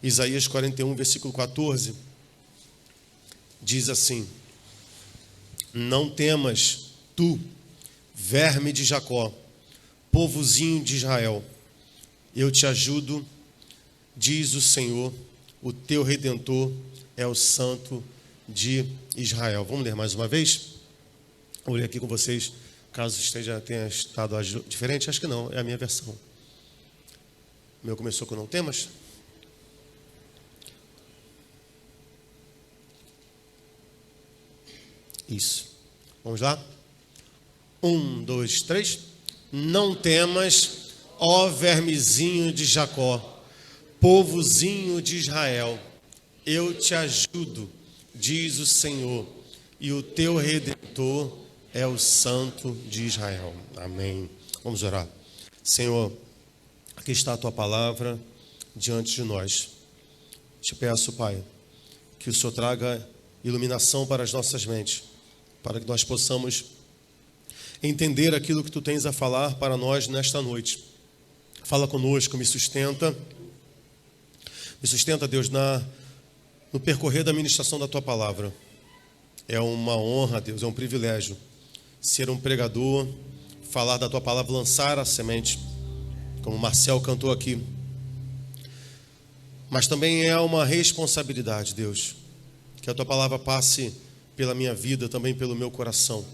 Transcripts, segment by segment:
Isaías 41, versículo 14, diz assim: não temas, tu, verme de Jacó, povozinho de Israel, eu te ajudo, diz o Senhor, o teu Redentor é o Santo de Israel. Vamos ler mais uma vez? Vou ler aqui com vocês, caso tenha estado diferente. Acho que não, é a minha versão. O meu começou com não temas. Isso. Vamos lá? 1, 2, 3. Não temas, ó vermezinho de Jacó, povozinho de Israel, eu te ajudo, diz o Senhor, e o teu Redentor é o Santo de Israel. Amém. Vamos orar. Senhor, aqui está a tua palavra diante de nós. Te peço, Pai, que o Senhor traga iluminação para as nossas mentes, para que nós possamos entender aquilo que tu tens a falar para nós nesta noite. Fala conosco, me sustenta, Deus, no percorrer da ministração da tua palavra. É uma honra, Deus, é um privilégio ser um pregador, falar da tua palavra, lançar a semente, como o Marcel cantou aqui. Mas também é uma responsabilidade, Deus, que a tua palavra passe pela minha vida, também pelo meu coração.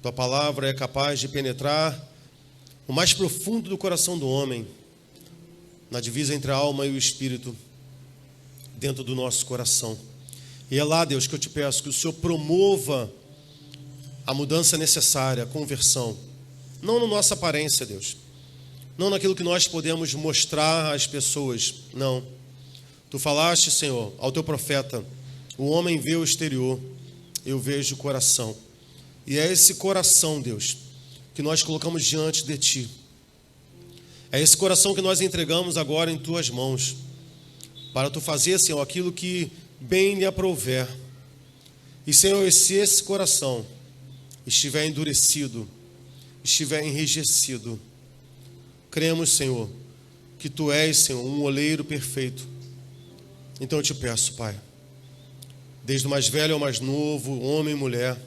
Tua palavra é capaz de penetrar o mais profundo do coração do homem, na divisa entre a alma e o espírito, dentro do nosso coração. E é lá, Deus, que eu te peço que o Senhor promova a mudança necessária, a conversão. Não na nossa aparência, Deus. Não naquilo que nós podemos mostrar às pessoas. Não. Tu falaste, Senhor, ao teu profeta: o homem vê o exterior, eu vejo o coração. E é esse coração, Deus, que nós colocamos diante de ti. É esse coração que nós entregamos agora em tuas mãos, para tu fazer, Senhor, aquilo que bem lhe aprouver. E, Senhor, se esse coração estiver endurecido, estiver enrijecido, cremos, Senhor, que tu és, Senhor, um oleiro perfeito. Então eu te peço, Pai, desde o mais velho ao mais novo, homem e mulher,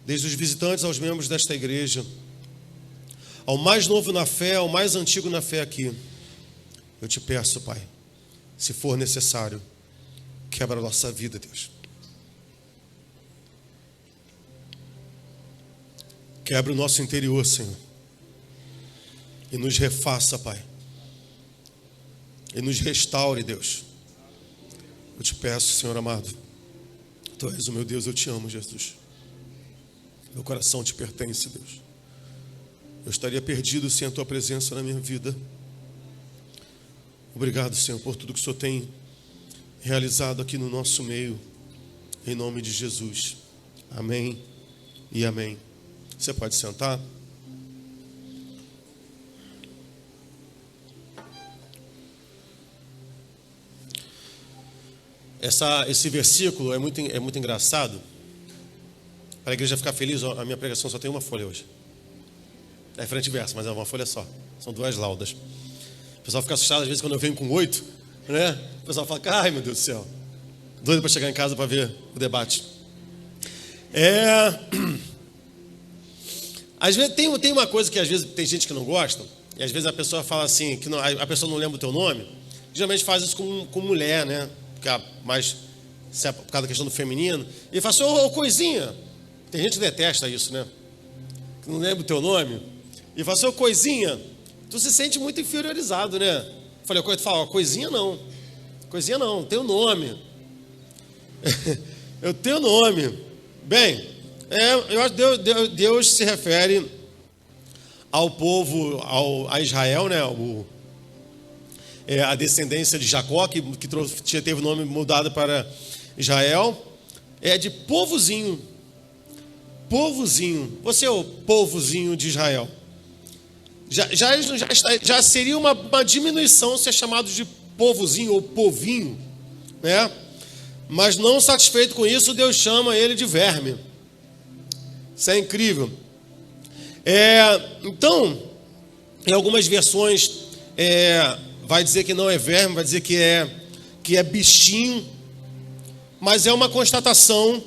desde os visitantes aos membros desta igreja, ao mais novo na fé, ao mais antigo na fé aqui, eu te peço, Pai, se for necessário, quebra a nossa vida, Deus. Quebra o nosso interior, Senhor, e nos refaça, Pai, e nos restaure, Deus. Eu te peço, Senhor amado, tu és o meu Deus, eu te amo, Jesus. Meu coração te pertence, Deus. Eu estaria perdido sem a tua presença na minha vida. Obrigado, Senhor, por tudo que o Senhor tem realizado aqui no nosso meio, em nome de Jesus. Amém e amém. Você pode sentar. Esse versículo é muito engraçado. Para a igreja ficar feliz, a minha pregação só tem uma folha hoje. É frente e verso, mas é uma folha só. São 2 laudas. O pessoal fica assustado às vezes quando eu venho com 8, né? O pessoal fala: ai, meu Deus do céu, doido para chegar em casa para ver o debate. Às vezes tem uma coisa que às vezes tem gente que não gosta, e às vezes a pessoa fala assim, que a pessoa não lembra o teu nome. Geralmente faz isso com mulher, né? Por causa da questão do feminino. E fala assim: ô coisinha. Tem gente que detesta isso, né? Que não lembra o teu nome. E fala assim: ô coisinha. Tu se sente muito inferiorizado, né? Eu falei: tu fala, coisinha não. Coisinha não, tem o nome. Eu tenho nome. Bem, eu acho que Deus se refere ao povo, a Israel, né? A descendência de Jacó, que teve o nome mudado para Israel, é de povozinho. Povozinho. Você é o povozinho de Israel. Já seria uma diminuição ser chamado de povozinho ou povinho, né? Mas não satisfeito com isso, Deus chama ele de verme. Isso é incrível. Então, em algumas versões vai dizer que não é verme, vai dizer que é bichinho, mas é uma constatação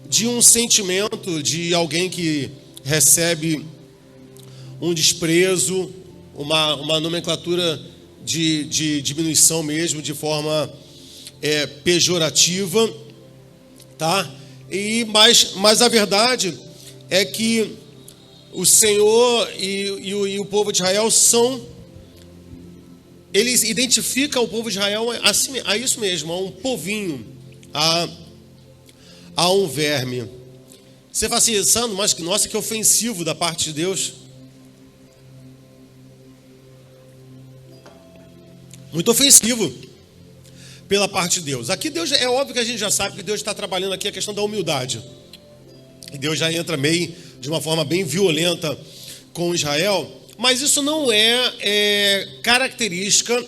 de um sentimento de alguém que recebe um desprezo, uma nomenclatura de diminuição mesmo, de forma pejorativa, tá? Mas a verdade é que o Senhor e o povo de Israel eles identificam o povo de Israel a isso mesmo, a um povinho, a um verme. Você fala assim, Sandro, mas nossa, que ofensivo da parte de Deus. Muito ofensivo pela parte de Deus. Aqui Deus, é óbvio que a gente já sabe que Deus está trabalhando aqui a questão da humildade. E Deus já entra meio de uma forma bem violenta com Israel, mas isso não é característica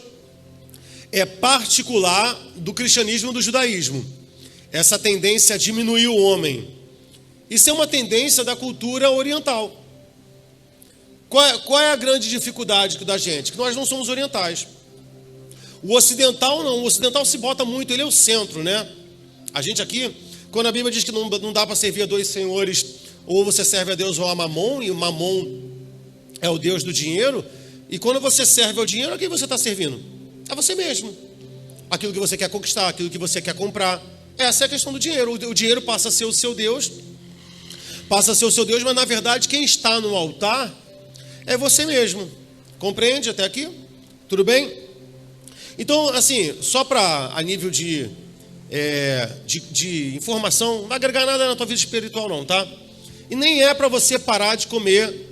particular do cristianismo e do judaísmo. Essa tendência a diminuir o homem. Isso é uma tendência da cultura oriental. Qual é a grande dificuldade da gente? Que nós não somos orientais. O ocidental não, o ocidental se bota muito, ele é o centro, né? A gente aqui, quando a Bíblia diz que não dá para servir a dois senhores, ou você serve a Deus ou a Mamon, e o Mamon é o Deus do dinheiro, e quando você serve ao dinheiro, a quem você está servindo? A você mesmo. Aquilo que você quer conquistar, aquilo que você quer comprar. Essa é a questão do dinheiro. O dinheiro passa a ser o seu Deus, mas na verdade quem está no altar é você mesmo. Compreende até aqui? Tudo bem? Então, assim, só para a nível de informação, não vai agregar nada na tua vida espiritual não, tá? E nem é para você parar de comer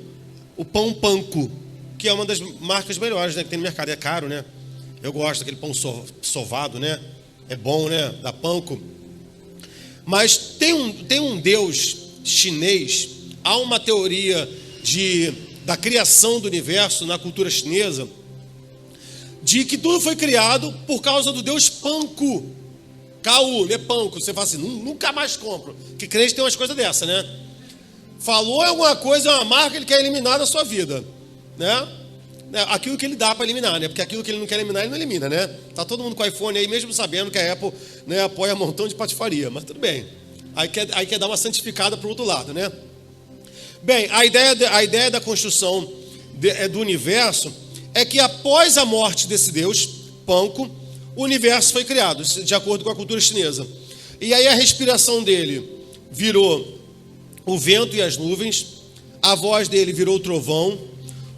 o pão panko, que é uma das marcas melhores, né, que tem no mercado. É caro, né? Eu gosto daquele pão sovado, né? É bom, né? Da panko. Mas tem um Deus chinês, há uma teoria da criação do universo na cultura chinesa, de que tudo foi criado por causa do Deus Panku. K-U, né? Panku. Você fala assim, nunca mais compro. Que crente tem umas coisas dessa, né? Falou alguma coisa, é uma marca que ele quer eliminar da sua vida, né? Aquilo que ele dá para eliminar, né? Porque aquilo que ele não quer eliminar, ele não elimina, né? Tá todo mundo com iPhone aí, mesmo sabendo que a Apple, né, apoia um montão de patifaria, mas tudo bem. Aí quer dar uma santificada para o outro lado, né? Bem, a ideia da construção do universo é que após a morte desse Deus, Panko, o universo foi criado, de acordo com a cultura chinesa. E aí a respiração dele virou o vento e as nuvens, a voz dele virou o trovão,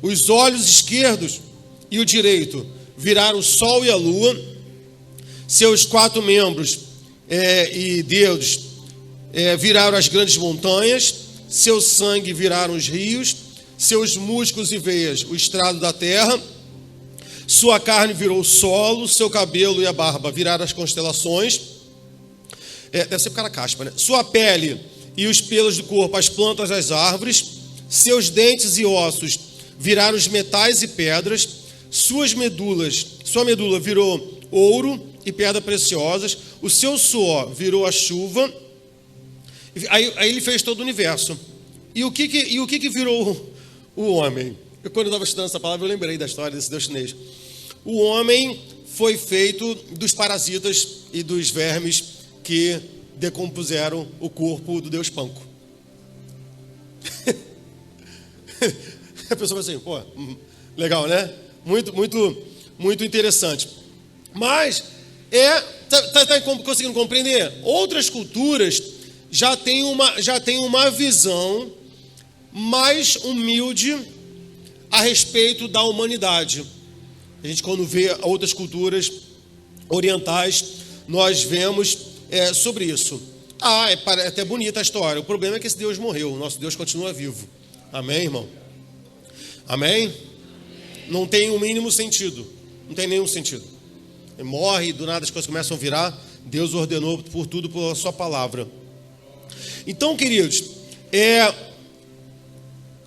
os olhos esquerdos e o direito viraram o sol e a lua, seus 4 membros e dedos viraram as grandes montanhas, seu sangue viraram os rios, seus músculos e veias o estrado da terra, sua carne virou o solo, seu cabelo e a barba viraram as constelações, deve ser por causa da caspa, né? Sua pele e os pelos do corpo, as plantas, as árvores, seus dentes e ossos viraram os metais e pedras, sua medula virou ouro e pedras preciosas, o seu suor virou a chuva. Aí ele fez todo o universo. E o que virou o homem? Quando eu estava estudando essa palavra, eu lembrei da história desse Deus chinês. O homem foi feito dos parasitas e dos vermes que decompuseram o corpo do Deus Panko. A pessoa vai assim, pô, legal, né? Muito interessante. Mas, tá conseguindo compreender? Outras culturas já têm uma visão mais humilde a respeito da humanidade. A gente, quando vê outras culturas orientais, nós vemos sobre isso. É até bonita a história. O problema é que esse Deus morreu. O nosso Deus continua vivo. Amém, irmão? Amém? Não tem o mínimo sentido. Não tem nenhum sentido. Ele morre e do nada as coisas começam a virar. Deus ordenou por tudo pela sua palavra. Então, queridos,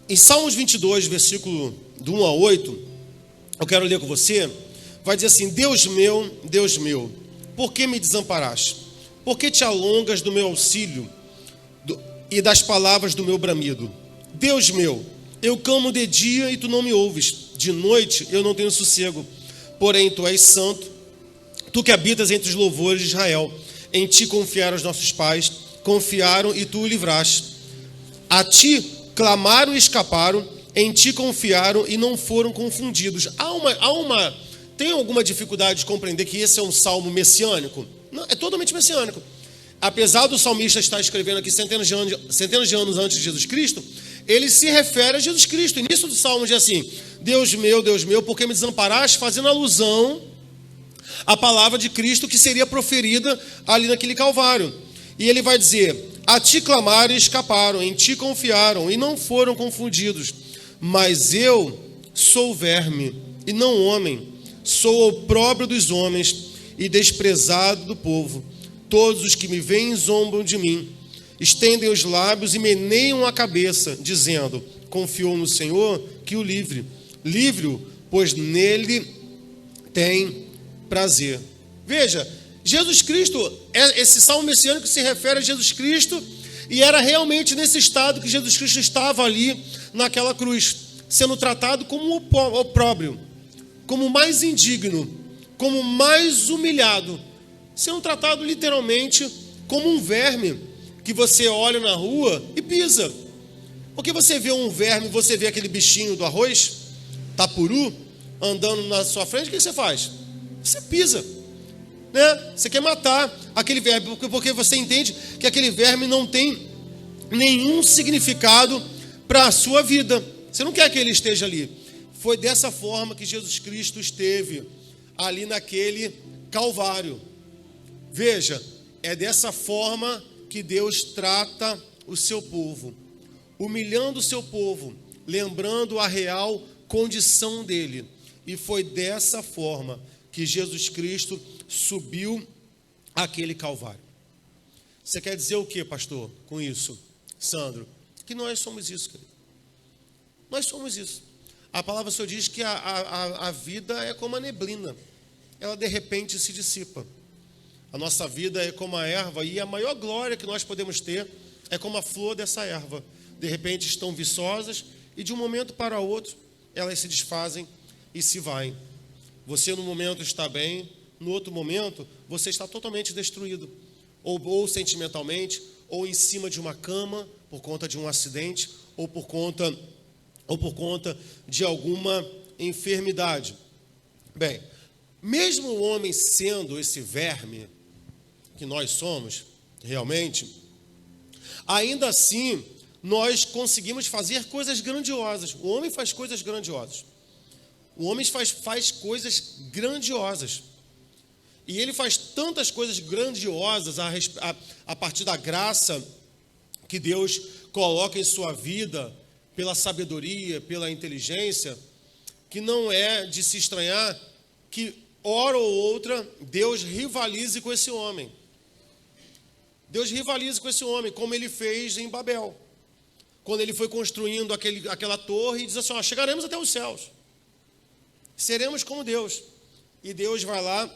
em Salmos 22, versículo do 1 a 8, eu quero ler com você, vai dizer assim: Deus meu, por que me desamparaste? Por que te alongas do meu auxílio e das palavras do meu bramido? Deus meu, eu clamo de dia e tu não me ouves, de noite eu não tenho sossego, porém tu és santo, tu que habitas entre os louvores de Israel. Em ti confiaram os nossos pais, confiaram e tu o livraste. A ti clamaram e escaparam, em ti confiaram e não foram confundidos. Tem alguma dificuldade de compreender que esse é um salmo messiânico? Não, é totalmente messiânico. Apesar do salmista estar escrevendo aqui centenas de anos antes de Jesus Cristo, ele se refere a Jesus Cristo. O início do salmo diz assim: Deus meu, por que me desamparaste? Fazendo alusão à palavra de Cristo que seria proferida ali naquele Calvário. E ele vai dizer: a ti clamaram e escaparam, em ti confiaram e não foram confundidos. Mas eu sou verme e não homem, sou opróbrio dos homens e desprezado do povo. Todos os que me veem zombam de mim, estendem os lábios e meneiam a cabeça, dizendo: confiou no Senhor, que o livre. Livre-o, pois nele tem prazer. Veja, Jesus Cristo, esse salmo messiânico se refere a Jesus Cristo, e era realmente nesse estado que Jesus Cristo estava ali naquela cruz, sendo tratado como opróbrio, como mais indigno, como mais humilhado, sendo tratado literalmente como um verme que você olha na rua e pisa. Porque você vê um verme, você vê aquele bichinho do arroz, tapuru, andando na sua frente, o que você faz? Você pisa, né? Você quer matar aquele verme, porque você entende que aquele verme não tem nenhum significado para a sua vida. Você não quer que ele esteja ali. Foi dessa forma que Jesus Cristo esteve ali naquele Calvário. Veja, é dessa forma que Deus trata o seu povo, humilhando o seu povo, lembrando a real condição dele. E foi dessa forma que Jesus Cristo subiu aquele Calvário. Você quer dizer o que, pastor, com isso, Sandro? Que nós somos isso, querido. Nós somos isso. A palavra só diz que a vida é como a neblina. Ela de repente se dissipa. A nossa vida é como a erva, e a maior glória que nós podemos ter é como a flor dessa erva. De repente estão viçosas e de um momento para outro elas se desfazem e se vai. Você no momento está bem, no outro momento você está totalmente destruído, ou sentimentalmente, ou em cima de uma cama por conta de um acidente, ou por conta de alguma enfermidade. Bem, mesmo o homem sendo esse verme que nós somos, realmente, ainda assim, nós conseguimos fazer coisas grandiosas. O homem faz coisas grandiosas. O homem faz coisas grandiosas. E ele faz tantas coisas grandiosas a partir da graça que Deus coloca em sua vida, pela sabedoria, pela inteligência, que não é de se estranhar que, hora ou outra, Deus rivalize com esse homem. Deus rivaliza com esse homem, como ele fez em Babel. Quando ele foi construindo aquela torre e diz assim: chegaremos até os céus. Seremos como Deus. E Deus vai lá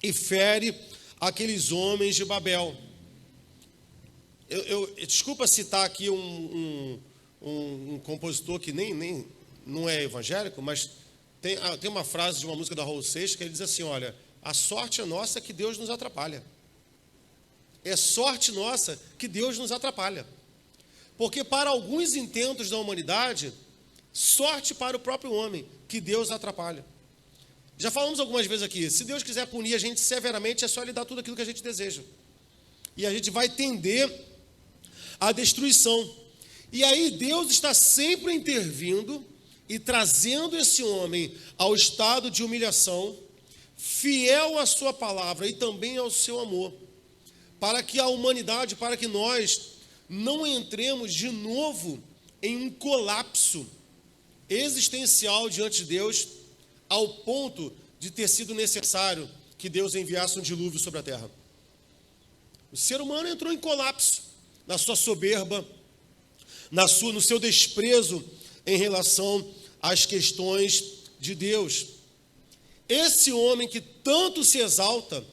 e fere aqueles homens de Babel. Desculpa citar aqui um compositor que nem não é evangélico, mas tem uma frase de uma música da Raul Seixas que ele diz assim: olha, a sorte é nossa que Deus nos atrapalha. É sorte nossa que Deus nos atrapalha. Porque para alguns intentos da humanidade, sorte para o próprio homem, que Deus atrapalha. Já falamos algumas vezes aqui, se Deus quiser punir a gente severamente, é só Ele dar tudo aquilo que a gente deseja. E a gente vai tender à destruição. E aí Deus está sempre intervindo e trazendo esse homem ao estado de humilhação, fiel à sua palavra e também ao seu amor, para que a humanidade, para que nós não entremos de novo em um colapso existencial diante de Deus, ao ponto de ter sido necessário que Deus enviasse um dilúvio sobre a terra. O ser humano entrou em colapso na sua soberba, no seu desprezo em relação às questões de Deus. Esse homem que tanto se exalta,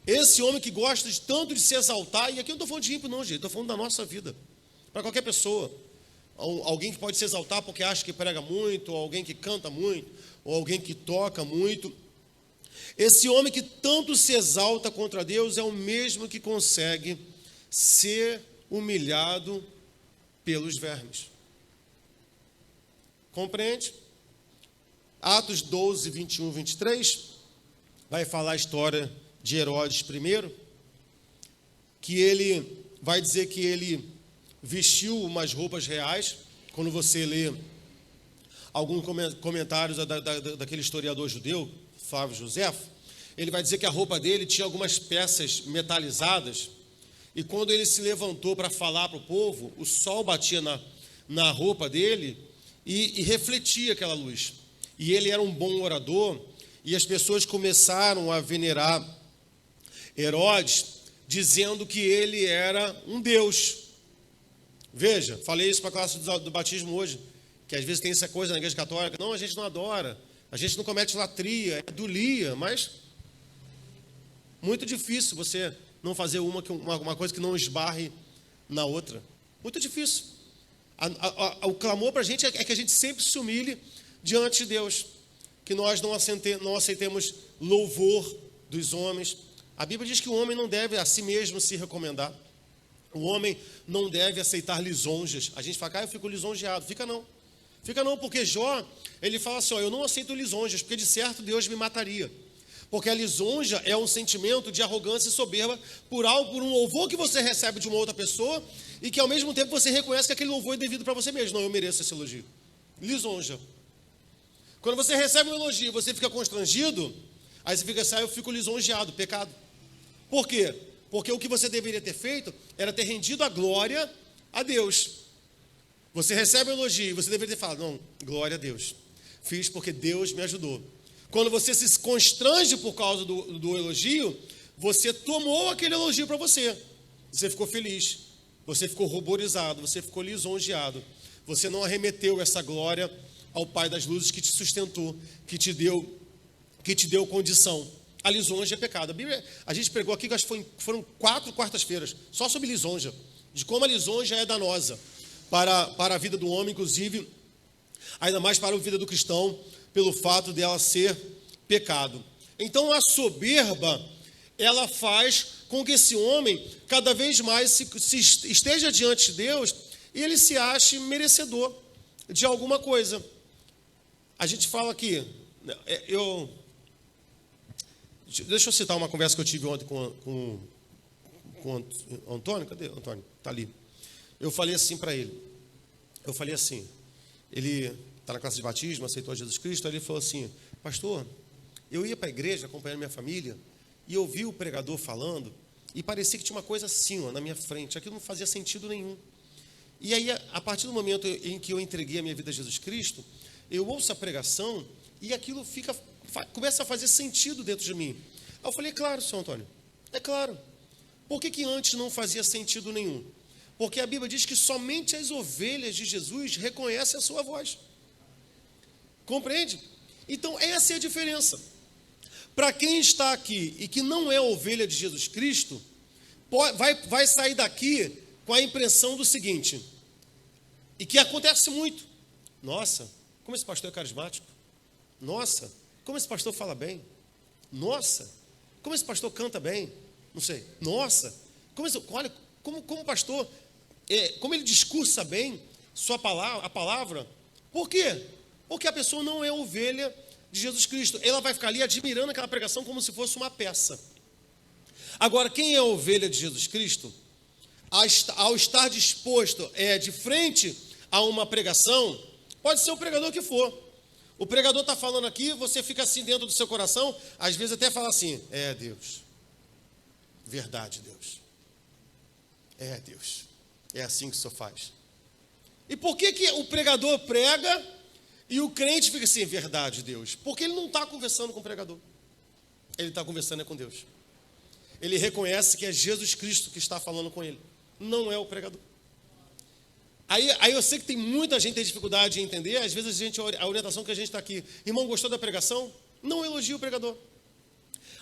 esse homem que gosta tanto de se exaltar, e aqui eu não estou falando de ímpio não, gente, estou falando da nossa vida, para qualquer pessoa. Alguém que pode se exaltar porque acha que prega muito, ou alguém que canta muito, ou alguém que toca muito. Esse homem que tanto se exalta contra Deus é o mesmo que consegue ser humilhado pelos vermes. Compreende? Atos 12, 21, 23, vai falar a história de Herodes primeiro, que ele vai dizer que ele vestiu umas roupas reais. Quando você lê alguns comentários daquele historiador judeu, Flávio Josefo, ele vai dizer que a roupa dele tinha algumas peças metalizadas, e quando ele se levantou para falar para o povo, o sol batia na roupa dele e refletia aquela luz. E ele era um bom orador, e as pessoas começaram a venerar Herodes, dizendo que ele era um deus. Veja, falei isso para a classe do batismo hoje, que às vezes tem essa coisa na igreja católica, não, a gente não adora, a gente não comete latria, é idolia, mas muito difícil você não fazer uma coisa que não esbarre na outra. Muito difícil. O clamor para a gente é que a gente sempre se humilhe diante de Deus, que nós não aceitemos louvor dos homens. A Bíblia diz que o homem não deve a si mesmo se recomendar. O homem não deve aceitar lisonjas. A gente fala, eu fico lisonjeado. Fica não, porque Jó, ele fala assim, eu não aceito lisonjas, porque de certo Deus me mataria. Porque a lisonja é um sentimento de arrogância e soberba por um louvor que você recebe de uma outra pessoa e que ao mesmo tempo você reconhece que aquele louvor é devido para você mesmo. Não, eu mereço esse elogio. Lisonja. Quando você recebe um elogio e você fica constrangido, aí você fica assim, eu fico lisonjeado, pecado. Por quê? Porque o que você deveria ter feito era ter rendido a glória a Deus. Você recebe um elogio, você deveria ter falado, não, glória a Deus. Fiz porque Deus me ajudou. Quando você se constrange por causa do elogio, você tomou aquele elogio para você. Você ficou feliz, você ficou ruborizado, você ficou lisonjeado. Você não arremeteu essa glória ao Pai das luzes que te sustentou, que te deu condição. A lisonja é pecado. A gente pregou aqui, acho que foram 4 quartas-feiras, só sobre lisonja, de como a lisonja é danosa para a vida do homem, inclusive, ainda mais para a vida do cristão, pelo fato dela ser pecado. Então, a soberba, ela faz com que esse homem, cada vez mais, se esteja diante de Deus e ele se ache merecedor de alguma coisa. A gente fala aqui, deixa eu citar uma conversa que eu tive ontem com o Antônio. Cadê o Antônio? Está ali. Eu falei assim para ele. Ele está na classe de batismo, aceitou Jesus Cristo. Aí ele falou assim, pastor, eu ia para a igreja acompanhando minha família e eu vi o pregador falando e parecia que tinha uma coisa assim, na minha frente. Aquilo não fazia sentido nenhum. E aí, a partir do momento em que eu entreguei a minha vida a Jesus Cristo, eu ouço a pregação e aquilo começa a fazer sentido dentro de mim. Aí eu falei, é claro, senhor Antônio, é claro. Por que antes não fazia sentido nenhum? Porque a Bíblia diz que somente as ovelhas de Jesus reconhecem a sua voz. Compreende? Então, essa é a diferença. Para quem está aqui e que não é ovelha de Jesus Cristo, vai sair daqui com a impressão do seguinte, e que acontece muito. Nossa, como esse pastor é carismático. Nossa, como esse pastor fala bem. Nossa, como esse pastor canta bem. Não sei. Nossa, olha, como o pastor, como ele discursa bem a palavra. Por quê? Porque a pessoa não é ovelha de Jesus Cristo. Ela vai ficar ali admirando aquela pregação como se fosse uma peça. Agora, quem é ovelha de Jesus Cristo, ao estar disposto de frente a uma pregação, pode ser o pregador que for. O pregador está falando aqui, você fica assim dentro do seu coração, às vezes até fala assim, Deus, verdade, Deus. Deus, é assim que o Senhor faz. E por que o pregador prega e o crente fica assim, verdade, Deus? Porque ele não está conversando com o pregador, ele está conversando com Deus. Ele reconhece que é Jesus Cristo que está falando com ele, não é o pregador. Aí eu sei que tem muita gente que tem dificuldade de entender, às vezes a orientação que a gente está aqui, irmão, gostou da pregação? Não elogia o pregador.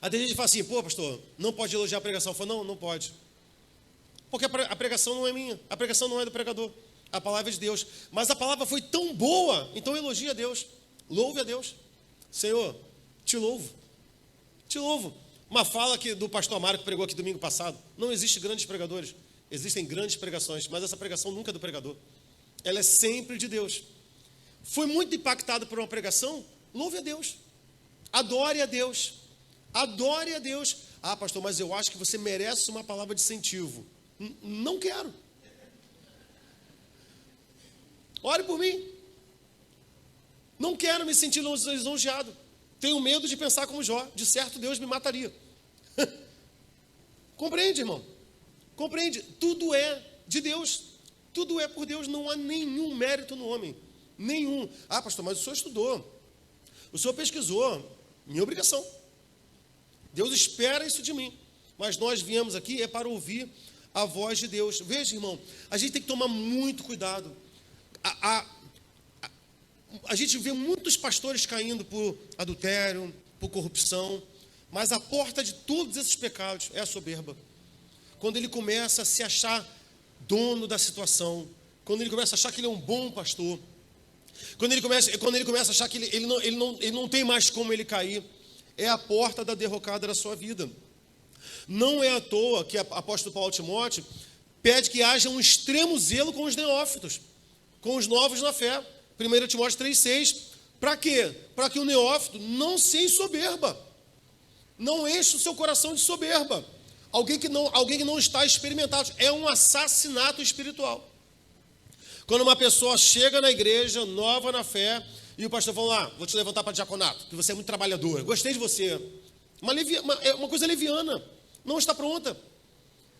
Aí tem gente que fala assim, pastor, não pode elogiar a pregação. Eu falo, não pode. Porque a pregação não é minha, a pregação não é do pregador, a palavra é de Deus. Mas a palavra foi tão boa, então elogia a Deus, louve a Deus. Senhor, te louvo. De novo, uma fala do pastor Mário que pregou aqui domingo passado. Não existe grandes pregadores. Existem grandes pregações, mas essa pregação nunca é do pregador. Ela é sempre de Deus. Foi muito impactado por uma pregação? Louve a Deus. Adore a Deus. Adore a Deus. Ah, pastor, mas eu acho que você merece uma palavra de incentivo. Não quero. Ore por mim. Não quero me sentir lisonjeado. Tenho medo de pensar como Jó. De certo, Deus me mataria. Compreende, irmão? Compreende? Tudo é de Deus. Tudo é por Deus. Não há nenhum mérito no homem. Nenhum. Ah, pastor, mas o senhor estudou. O senhor pesquisou. Minha obrigação. Deus espera isso de mim. Mas nós viemos aqui para ouvir a voz de Deus. Veja, irmão, a gente tem que tomar muito cuidado. A gente vê muitos pastores caindo por adultério, por corrupção, mas a porta de todos esses pecados é a soberba. Quando ele começa a se achar dono da situação, quando ele começa a achar que ele é um bom pastor, quando ele começa a achar que ele não tem mais como ele cair, é a porta da derrocada da sua vida. Não é à toa que o apóstolo Paulo a Timóteo pede que haja um extremo zelo com os neófitos, com os novos na fé. 1 Timóteo 3,6. Para quê? Para que o neófito não se ensoberba. Não enche o seu coração de soberba. Alguém que não está experimentado. É um assassinato espiritual. Quando uma pessoa chega na igreja, nova na fé, e o pastor fala, vou te levantar para diaconato, porque você é muito trabalhador, gostei de você. É uma coisa leviana. Não está pronta.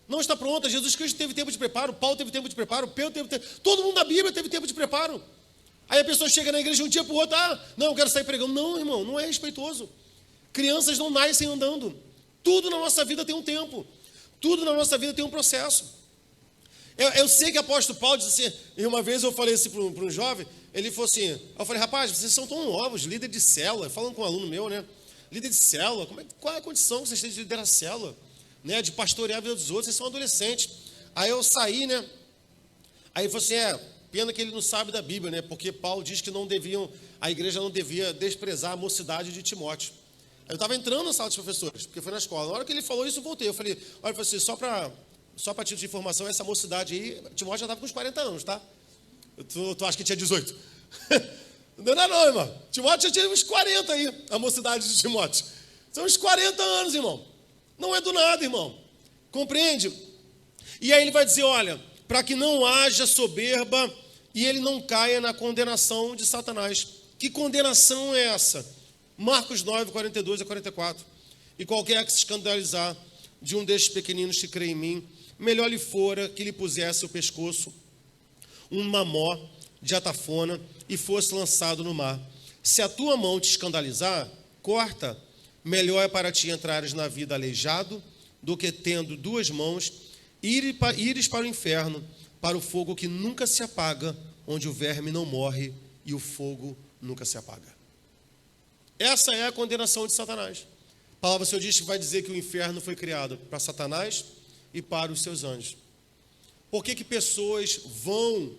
Não está pronta. Jesus Cristo teve tempo de preparo, Paulo teve tempo de preparo, Pedro teve tempo. Todo mundo da Bíblia teve tempo de preparo. Aí a pessoa chega na igreja um dia para o outro, não, eu quero sair pregando. Não, irmão, não é respeitoso. Crianças não nascem andando. Tudo na nossa vida tem um tempo. Tudo na nossa vida tem um processo. Eu sei que o apóstolo Paulo disse assim, e uma vez eu falei assim para um jovem, ele falou assim, eu falei, rapaz, vocês são tão novos, líder de célula, falando com um aluno meu, né? Líder de célula, qual é a condição que vocês têm de liderar a célula? Né? De pastorear a vida dos outros, vocês são adolescentes. Aí eu saí, né? Aí ele falou assim, pena que ele não sabe da Bíblia, né? Porque Paulo diz que a igreja não devia desprezar a mocidade de Timóteo. Aí eu estava entrando na sala dos professores, porque foi na escola. Na hora que ele falou isso, eu voltei. Eu falei, olha, assim, só para título de informação, essa mocidade aí, Timóteo já estava com uns 40 anos, tá? Tu acha que tinha 18? Não, irmão. Timóteo já tinha uns 40 aí, a mocidade de Timóteo. São uns 40 anos, irmão. Não é do nada, irmão. Compreende? E aí ele vai dizer, olha, para que não haja soberba e ele não caia na condenação de Satanás. Que condenação é essa? Marcos 9, 42 a 44. E qualquer que se escandalizar de um destes pequeninos que crê em mim, melhor lhe fora que lhe pusesse o pescoço um mamó de atafona e fosse lançado no mar. Se a tua mão te escandalizar, corta. Melhor é para ti entrares na vida aleijado do que tendo duas mãos, ires para o inferno, para o fogo que nunca se apaga, onde o verme não morre e o fogo nunca se apaga. Essa é a condenação de Satanás. A palavra do Senhor diz que vai dizer que o inferno foi criado para Satanás e para os seus anjos. Por que pessoas vão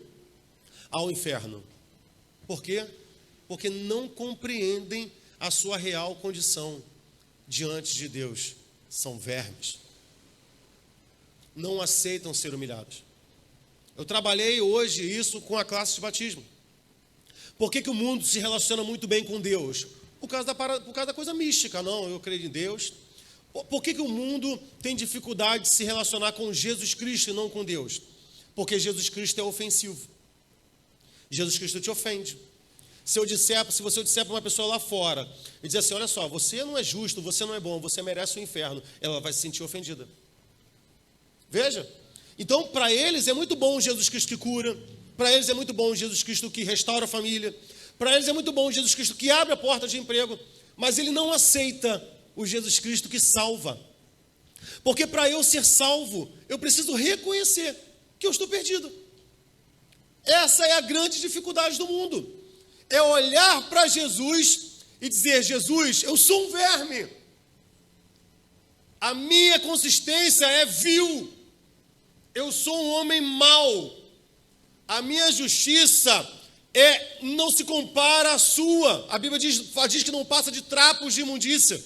ao inferno? Por quê? Porque não compreendem a sua real condição diante de Deus. São vermes. Não aceitam ser humilhados. Eu trabalhei hoje isso com a classe de batismo. Por que o mundo se relaciona muito bem com Deus? Por causa da coisa mística. Não, eu creio em Deus. Por que o mundo tem dificuldade de se relacionar com Jesus Cristo e não com Deus? Porque Jesus Cristo é ofensivo. Jesus Cristo te ofende. Se você disser para uma pessoa lá fora e dizer assim, olha só, você não é justo, você não é bom, você merece o inferno, ela vai se sentir ofendida. Veja. Então, para eles é muito bom Jesus Cristo que cura, para eles é muito bom Jesus Cristo que restaura a família, para eles é muito bom Jesus Cristo que abre a porta de emprego, mas ele não aceita o Jesus Cristo que salva. Porque para eu ser salvo, eu preciso reconhecer que eu estou perdido. Essa é a grande dificuldade do mundo. É olhar para Jesus e dizer, Jesus, eu sou um verme. A minha consistência é vil. Eu sou um homem mau. A minha justiça não se compara à sua. A Bíblia diz que não passa de trapos de imundícia.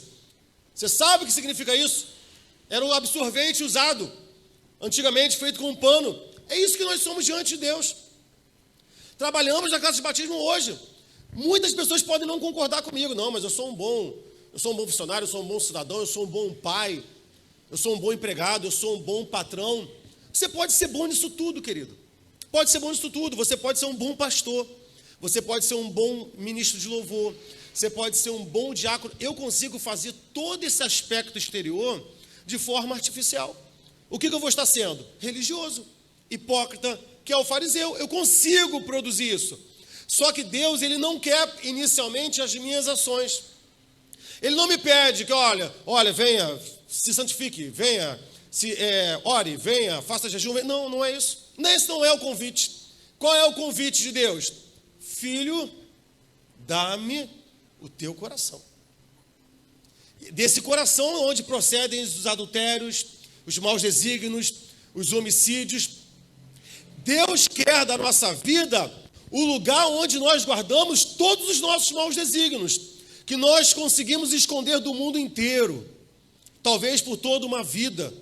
Você sabe o que significa isso? Era um absorvente usado, antigamente feito com um pano. É isso que nós somos diante de Deus. Trabalhamos na casa de batismo hoje. Muitas pessoas podem não concordar comigo. Não, mas eu sou um bom funcionário, eu sou um bom cidadão, eu sou um bom pai, eu sou um bom empregado, eu sou um bom patrão. Você pode ser bom nisso tudo, querido. Pode ser bom nisso tudo. Você pode ser um bom pastor. Você pode ser um bom ministro de louvor. Você pode ser um bom diácono. Eu consigo fazer todo esse aspecto exterior de forma artificial. O que eu vou estar sendo? Religioso, hipócrita, que é o fariseu. Eu consigo produzir isso. Só que Deus, Ele não quer inicialmente as minhas ações. Ele não me pede que, olha, venha, se santifique, venha, ore, venha, faça jejum. Venha. Não, não é isso. Esse não é o convite. Qual é o convite de Deus? Filho, dá-me o teu coração. Desse coração onde procedem os adultérios, os maus desígnios, os homicídios. Deus quer da nossa vida o lugar onde nós guardamos todos os nossos maus desígnios, que nós conseguimos esconder do mundo inteiro, talvez por toda uma vida.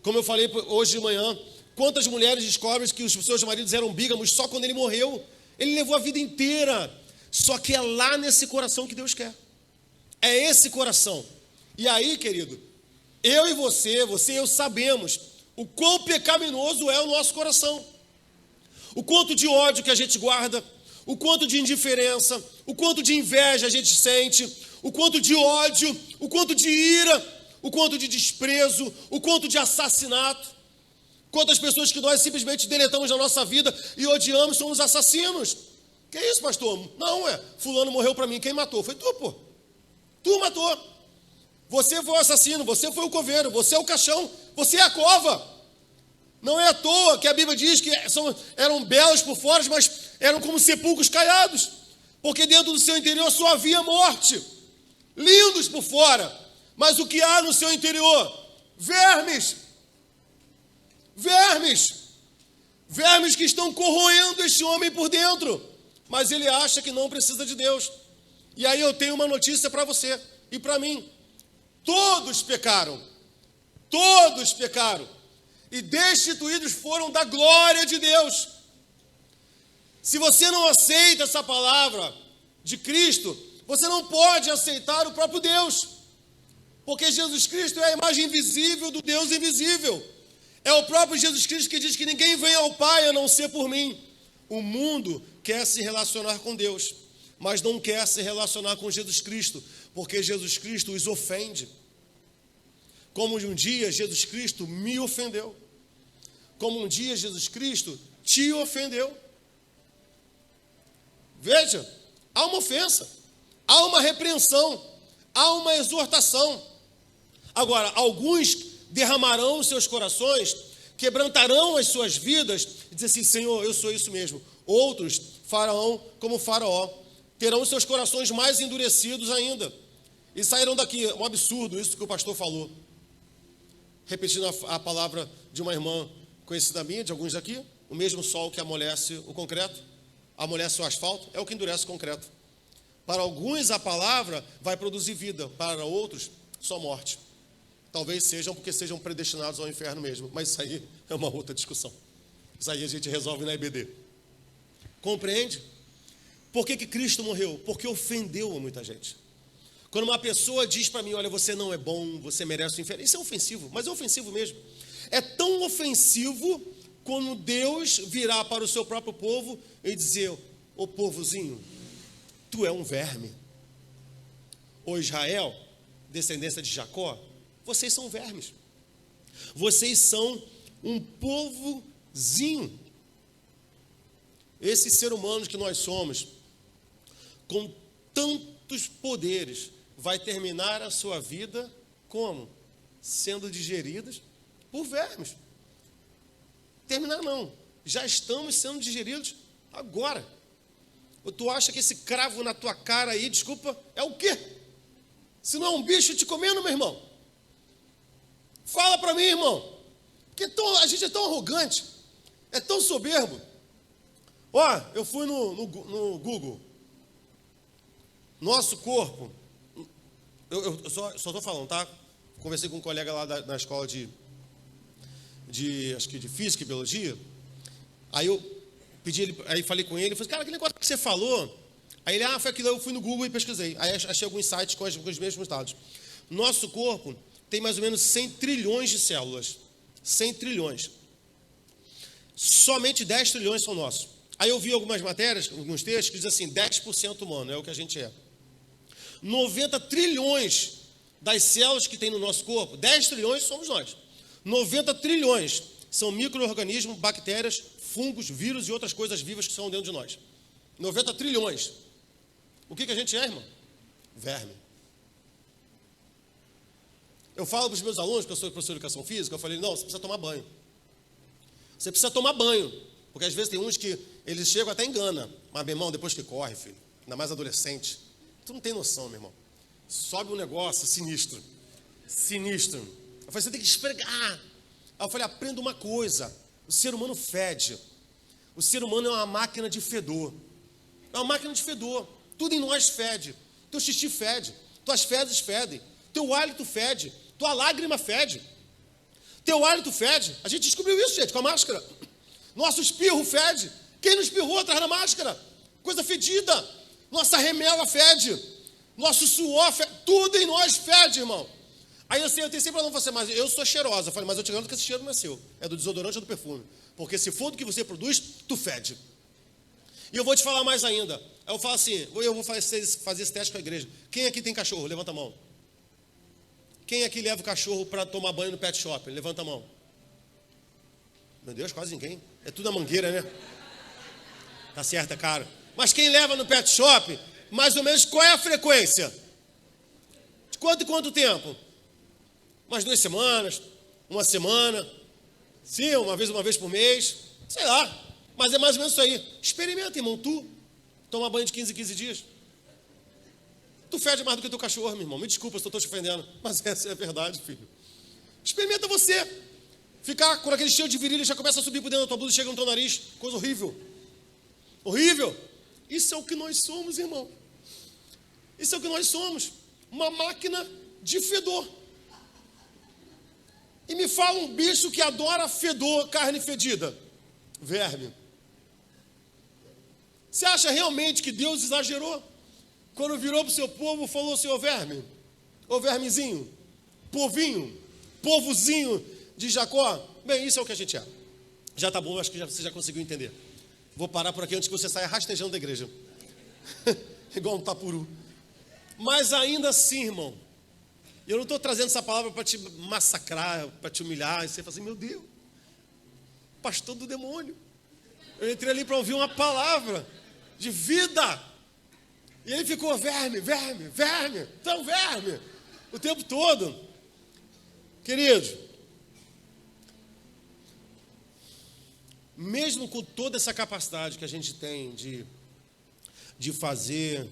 Como eu falei hoje de manhã, quantas mulheres descobrem que os seus maridos eram bígamos só quando ele morreu? Ele levou a vida inteira. Só que é lá nesse coração que Deus quer. É esse coração. E aí, querido, eu e você e eu sabemos o quão pecaminoso é o nosso coração. O quanto de ódio que a gente guarda, o quanto de indiferença, o quanto de inveja a gente sente, o quanto de ódio, o quanto de ira, o quanto de desprezo, o quanto de assassinato. Quantas pessoas que nós simplesmente deletamos na nossa vida e odiamos, somos assassinos. Que isso, pastor? Não, fulano morreu para mim. Quem matou? Foi tu, pô. Tu matou. Você foi o assassino, você foi o coveiro, você é o caixão, você é a cova. Não é à toa que a Bíblia diz que eram belos por fora, mas eram como sepulcros caiados. Porque dentro do seu interior só havia morte. Lindos por fora, mas o que há no seu interior? Vermes. Vermes. Vermes que estão corroendo este homem por dentro. Mas ele acha que não precisa de Deus. E aí eu tenho uma notícia para você e para mim. Todos pecaram. Todos pecaram. E destituídos foram da glória de Deus. Se você não aceita essa palavra de Cristo, você não pode aceitar o próprio Deus. Porque Jesus Cristo é a imagem invisível do Deus invisível. É o próprio Jesus Cristo que diz que ninguém vem ao Pai a não ser por mim. O mundo quer se relacionar com Deus, mas não quer se relacionar com Jesus Cristo, porque Jesus Cristo os ofende. Como um dia Jesus Cristo me ofendeu. Como um dia Jesus Cristo te ofendeu. Veja, há uma ofensa, há uma repreensão, há uma exortação. Agora, alguns derramarão os seus corações, quebrantarão as suas vidas e dizem assim: Senhor, eu sou isso mesmo. Outros farão como Faraó, terão seus corações mais endurecidos ainda e sairão daqui. Um absurdo isso que o pastor falou, repetindo a palavra de uma irmã conhecida minha, de alguns aqui. O mesmo sol que amolece o concreto, amolece o asfalto, é o que endurece o concreto. Para alguns a palavra vai produzir vida, para outros só morte. Talvez sejam porque sejam predestinados ao inferno mesmo, mas isso aí é uma outra discussão. Isso aí a gente resolve na EBD. Compreende? Por que Cristo morreu? Porque ofendeu a muita gente. Quando uma pessoa diz para mim: olha, você não é bom, você merece o inferno, isso é ofensivo, mas é ofensivo mesmo. É tão ofensivo quando Deus virá para o seu próprio povo e dizer: ô povozinho, tu é um verme. Ô Israel, descendência de Jacó, vocês são vermes. Vocês são um povozinho. Esses seres humanos que nós somos, com tantos poderes, vai terminar a sua vida como? Sendo digeridos por vermes. Terminar não, já estamos sendo digeridos agora. Ou tu acha que esse cravo na tua cara aí, desculpa, é o quê? Se não é um bicho te comendo, meu irmão? Fala para mim, irmão. Porque a gente é tão arrogante, é tão soberbo. Ó, eu fui no Google. Nosso corpo, eu só estou falando, tá? conversei com um colega lá na escola acho que de física e biologia. Aí eu pedi ele, aí falei com ele, falei, cara, aquele negócio que você falou. Aí ele, foi aquilo, eu fui no Google e pesquisei. Aí achei alguns sites com os mesmos dados. Nosso corpo tem mais ou menos 100 trilhões de células. 100 trilhões. Somente 10 trilhões são nossos. Aí eu vi algumas matérias, alguns textos, que dizem assim, 10% humano, é o que a gente é. 90 trilhões das células que tem no nosso corpo, 10 trilhões somos nós. 90 trilhões são micro-organismos, bactérias, fungos, vírus e outras coisas vivas que são dentro de nós. 90 trilhões. O que a gente é, irmão? Verme. Eu falo para os meus alunos, que eu sou professor de educação física, eu falei, não, você precisa tomar banho. Você precisa tomar banho. Porque às vezes tem uns que eles chegam até engana. Mas, meu irmão, depois que corre, filho, ainda mais adolescente, tu não tem noção, meu irmão. Sobe um negócio sinistro. Sinistro. Eu falei, você tem que esfregar. Aí eu falei, aprenda uma coisa. O ser humano fede. O ser humano é uma máquina de fedor. É uma máquina de fedor. Tudo em nós fede. Teu xixi fede. Tuas fezes fedem. Teu hálito fede. Tua lágrima fede. Teu hálito fede. A gente descobriu isso, gente, com a máscara. Nosso espirro fede. Quem não espirrou atrás da máscara? Coisa fedida. Nossa remela fede. Nosso suor fede. Tudo em nós fede, irmão. Aí eu tenho sempre para não você, mas eu sou cheirosa. Eu falei, mas eu te garanto que esse cheiro não é seu. É do desodorante ou do perfume. Porque se for do que você produz, tu fede. E eu vou te falar mais ainda. Eu falo assim, eu vou fazer esse teste com a igreja. Quem aqui tem cachorro? Levanta a mão. Quem aqui leva o cachorro para tomar banho no pet shop? Levanta a mão. Meu Deus, quase ninguém. É tudo a mangueira, né? Tá certo, é caro. Mas quem leva no pet shop, mais ou menos, qual é a frequência? De quanto em quanto tempo? Umas 2 semanas, uma semana. Sim, uma vez por mês. Sei lá. Mas é mais ou menos isso aí. Experimenta, irmão. Tu toma banho de 15 em 15 dias. Tu fede mais do que teu cachorro, meu irmão. Me desculpa se eu estou te ofendendo. Mas essa é a verdade, filho. Experimenta você. Ficar com aquele cheiro de virilha, já começa a subir por dentro da tua blusa e chega no teu nariz. Coisa horrível. Horrível. Isso é o que nós somos, irmão. Isso é o que nós somos. Uma máquina de fedor. E me fala um bicho que adora fedor, carne fedida. Verme. Você acha realmente que Deus exagerou? Quando virou para o seu povo, falou assim, ô verme, ô vermezinho, povinho, povozinho de Jacó. Bem, isso é o que a gente é. Já está bom, acho que você já conseguiu entender. Vou parar por aqui antes que você saia rastejando da igreja. Igual um tapuru. Mas ainda assim, irmão, eu não estou trazendo essa palavra para te massacrar, para te humilhar. E você fala assim, meu Deus, pastor do demônio. Eu entrei ali para ouvir uma palavra de vida. E ele ficou verme, verme, verme, tão verme, o tempo todo. Querido, mesmo com toda essa capacidade que a gente tem de fazer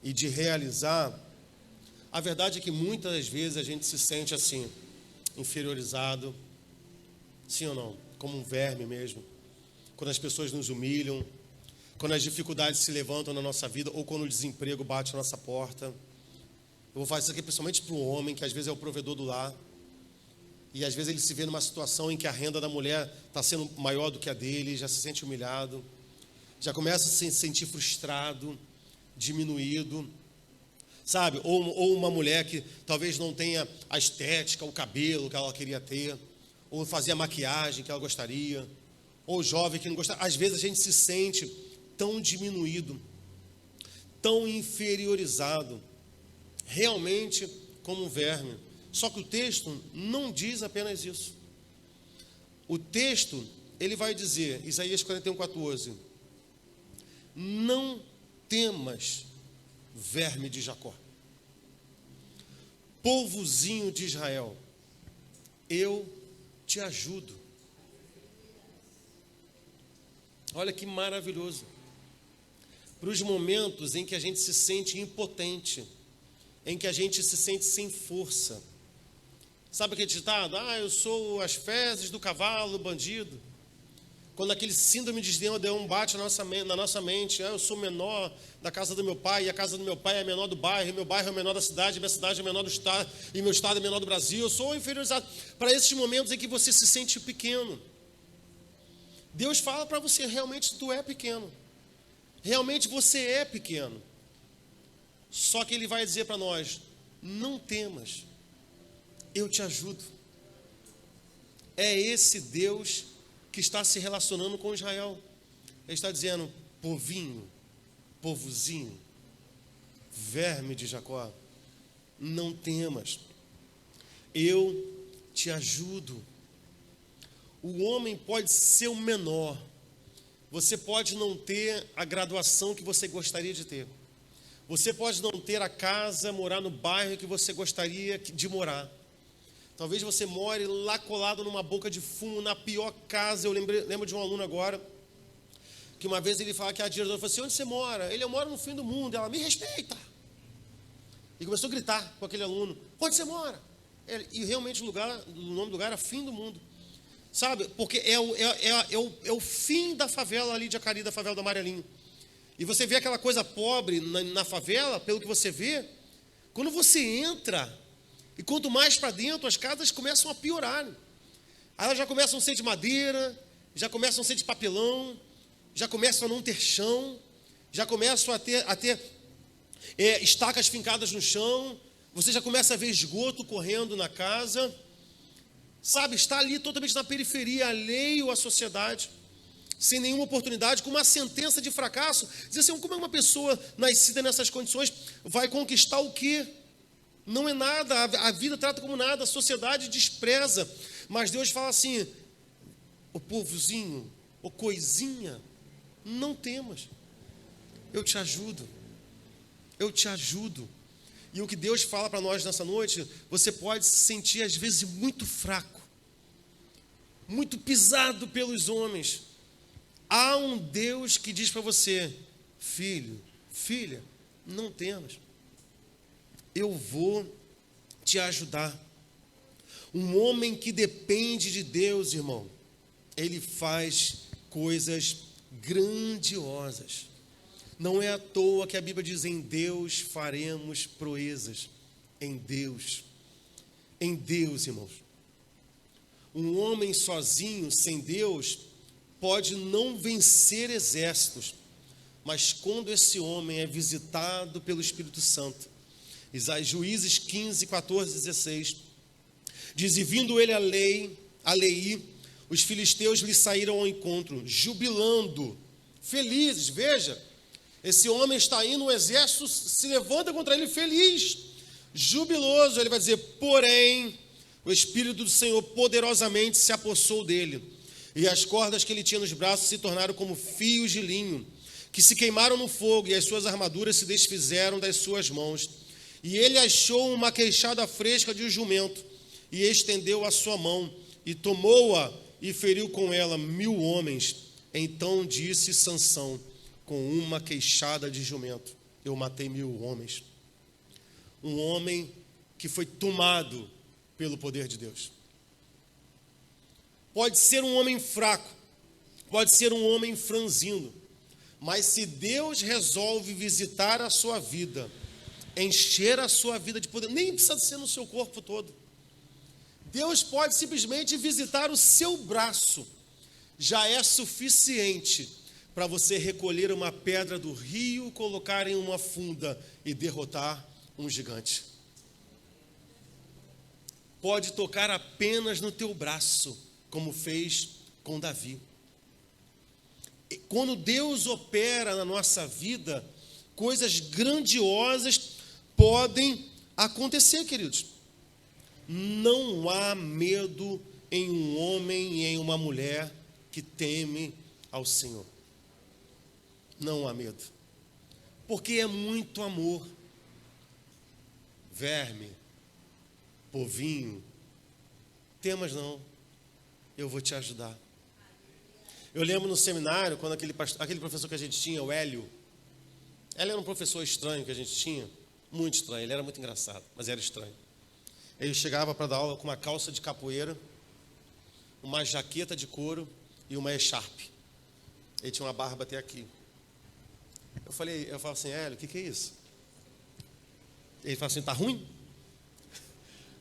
e de realizar, a verdade é que muitas vezes a gente se sente assim, inferiorizado, sim ou não? Como um verme mesmo. Quando as pessoas nos humilham, quando as dificuldades se levantam na nossa vida, ou quando o desemprego bate na nossa porta. Eu vou fazer isso aqui principalmente para o homem, que às vezes é o provedor do lar, e às vezes ele se vê numa situação em que a renda da mulher está sendo maior do que a dele, já se sente humilhado, já começa a se sentir frustrado, diminuído, sabe? Ou uma mulher que talvez não tenha a estética, o cabelo que ela queria ter, ou fazer a maquiagem que ela gostaria, ou jovem que não gosta. Às vezes a gente se sente tão diminuído, tão inferiorizado, realmente como um verme. Só que o texto não diz apenas isso. O texto, ele vai dizer, Isaías 41:14, não temas, verme de Jacó, povozinho de Israel, eu te ajudo. Olha que maravilhoso. Para os momentos em que a gente se sente impotente, em que a gente se sente sem força. Sabe aquele ditado? Eu sou as fezes do cavalo bandido. Quando aquele síndrome de Deus bate na nossa mente, eu sou menor da casa do meu pai, e a casa do meu pai é menor do bairro, e meu bairro é o menor da cidade, e minha cidade é menor do estado, e meu estado é menor do Brasil, eu sou inferiorizado. Para esses momentos em que você se sente pequeno, Deus fala para você, realmente tu é pequeno. Realmente você é pequeno. Só que Ele vai dizer para nós, não temas, eu te ajudo. É esse Deus que está se relacionando com Israel. Ele está dizendo, povinho, povozinho, verme de Jacó, não temas, eu te ajudo. O homem pode ser o menor, você pode não ter a graduação que você gostaria de ter, você pode não ter a casa, morar no bairro que você gostaria de morar. Talvez você more lá colado numa boca de fumo, na pior casa. Eu lembro de um aluno agora, que uma vez ele fala que a diretora falou assim, onde você mora? Ele, eu moro no fim do mundo. Ela, me respeita. E começou a gritar com aquele aluno, onde você mora? E realmente o nome do lugar era fim do mundo. Sabe, porque é o fim da favela ali de Acari, da favela do Amarelinho. E você vê aquela coisa pobre na favela, pelo que você vê, quando você entra... E quanto mais para dentro, as casas começam a piorar. Aí elas já começam a ser de madeira, já começam a ser de papelão, já começam a não ter chão, já começam a ter estacas fincadas no chão, você já começa a ver esgoto correndo na casa. Sabe, está ali totalmente na periferia, alheio à sociedade, sem nenhuma oportunidade, com uma sentença de fracasso. Diz assim, como é uma pessoa nascida nessas condições vai conquistar o quê? Não é nada, a vida trata como nada, a sociedade despreza. Mas Deus fala assim, o povozinho, o coisinha, não temas, eu te ajudo, eu te ajudo. E o que Deus fala para nós nessa noite, você pode se sentir às vezes muito fraco, muito pisado pelos homens. Há um Deus que diz para você, filho, filha, não temas. Eu vou te ajudar. Um homem que depende de Deus, irmão, ele faz coisas grandiosas. Não é à toa que a Bíblia diz, em Deus faremos proezas. Em Deus, irmãos. Um homem sozinho, sem Deus, pode não vencer exércitos, mas quando esse homem é visitado pelo Espírito Santo, Juízes 15, 14, 16, diz, e vindo ele a Leí, os filisteus lhe saíram ao encontro, jubilando, felizes. Veja, esse homem está indo, o exército se levanta contra ele feliz, jubiloso. Ele vai dizer, porém, o Espírito do Senhor poderosamente se apossou dele, e as cordas que ele tinha nos braços se tornaram como fios de linho, que se queimaram no fogo, e as suas armaduras se desfizeram das suas mãos. E ele achou uma queixada fresca de um jumento, e estendeu a sua mão, e tomou-a, e feriu com ela 1000 homens. Então disse Sansão, com uma queixada de jumento, eu matei 1000 homens. Um homem que foi tomado pelo poder de Deus. Pode ser um homem fraco, pode ser um homem franzino, mas se Deus resolve visitar a sua vida, encher a sua vida de poder, nem precisa ser no seu corpo todo. Deus pode simplesmente visitar o seu braço, já é suficiente para você recolher uma pedra do rio, colocar em uma funda e derrotar um gigante. Pode tocar apenas no teu braço, como fez com Davi. Quando Deus opera na nossa vida, coisas grandiosas podem acontecer, queridos. Não há medo em um homem e em uma mulher que teme ao Senhor. Não há medo, porque é muito amor. Verme, povinho, temas não, eu vou te ajudar. Eu lembro no seminário, quando aquele professor que a gente tinha, o Hélio, ele era um professor estranho que a gente tinha, muito estranho, ele era muito engraçado, mas era estranho. Ele chegava para dar aula com uma calça de capoeira, uma jaqueta de couro e uma Echarp. Ele tinha uma barba até aqui. Eu falo assim, Hélio, o que é isso? Ele fala assim, tá ruim?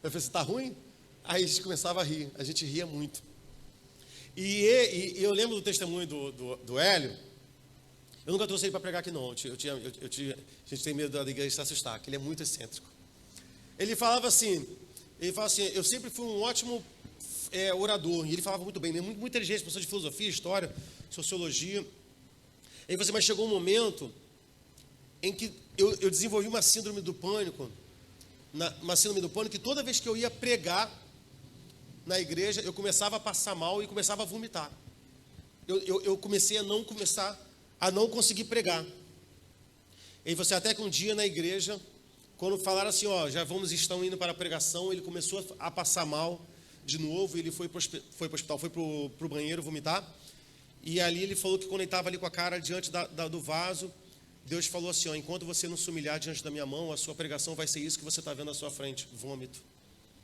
Eu falei assim, tá ruim? Aí a gente começava a rir, a gente ria muito. E eu lembro do testemunho do Hélio. Eu nunca trouxe ele para pregar aqui não, a gente tem medo da igreja se assustar, que ele é muito excêntrico. Ele falava assim, eu sempre fui um ótimo orador, e ele falava muito bem, muito inteligente, professor de filosofia, história, sociologia. Ele falou assim, mas chegou um momento em que eu desenvolvi uma síndrome do pânico, que toda vez que eu ia pregar na igreja, eu começava a passar mal e começava a vomitar. Eu comecei a não conseguir pregar. E você até que um dia na igreja, quando falaram assim, estão indo para a pregação, ele começou a passar mal de novo, ele foi para o hospital, foi para o banheiro vomitar, e ali ele falou que quando ele estava ali com a cara diante do vaso, Deus falou assim, enquanto você não se humilhar diante da minha mão, a sua pregação vai ser isso que você está vendo à sua frente, vômito,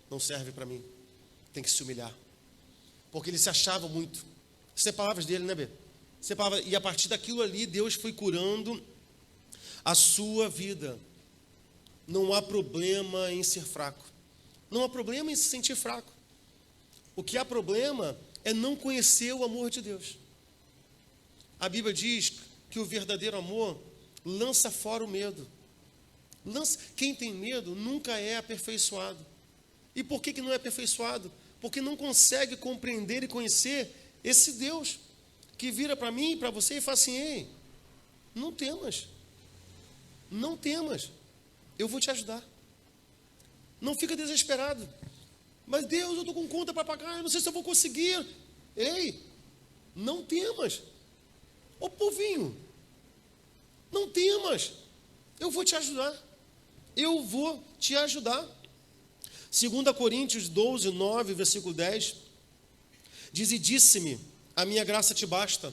não serve para mim, tem que se humilhar, porque ele se achava muito. Isso é palavras dele, né, Bê? E a partir daquilo ali, Deus foi curando a sua vida. Não há problema em ser fraco. Não há problema em se sentir fraco. O que há problema é não conhecer o amor de Deus. A Bíblia diz que o verdadeiro amor lança fora o medo. Quem tem medo nunca é aperfeiçoado. E por que não é aperfeiçoado? Porque não consegue compreender e conhecer esse Deus que vira para mim e para você e fala assim, ei, não temas, eu vou te ajudar, não fica desesperado, mas Deus, eu estou com conta para pagar, eu não sei se eu vou conseguir, ei, não temas, ô povinho, não temas, eu vou te ajudar, 2 Coríntios 12, 9, versículo 10, diz, e disse-me, a minha graça te basta,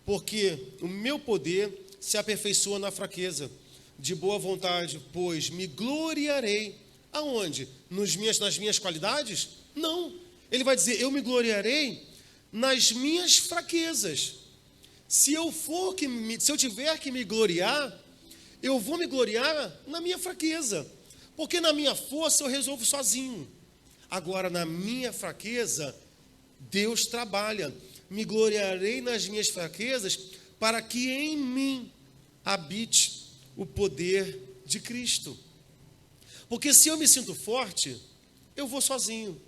porque o meu poder se aperfeiçoa na fraqueza. De boa vontade, pois me gloriarei. Aonde? Nas minhas qualidades? Não. Ele vai dizer, eu me gloriarei nas minhas fraquezas. Se eu tiver que me gloriar, eu vou me gloriar na minha fraqueza. Porque na minha força eu resolvo sozinho. Agora, na minha fraqueza, Deus trabalha. Me gloriarei nas minhas fraquezas, para que em mim habite o poder de Cristo. Porque se eu me sinto forte, eu vou sozinho.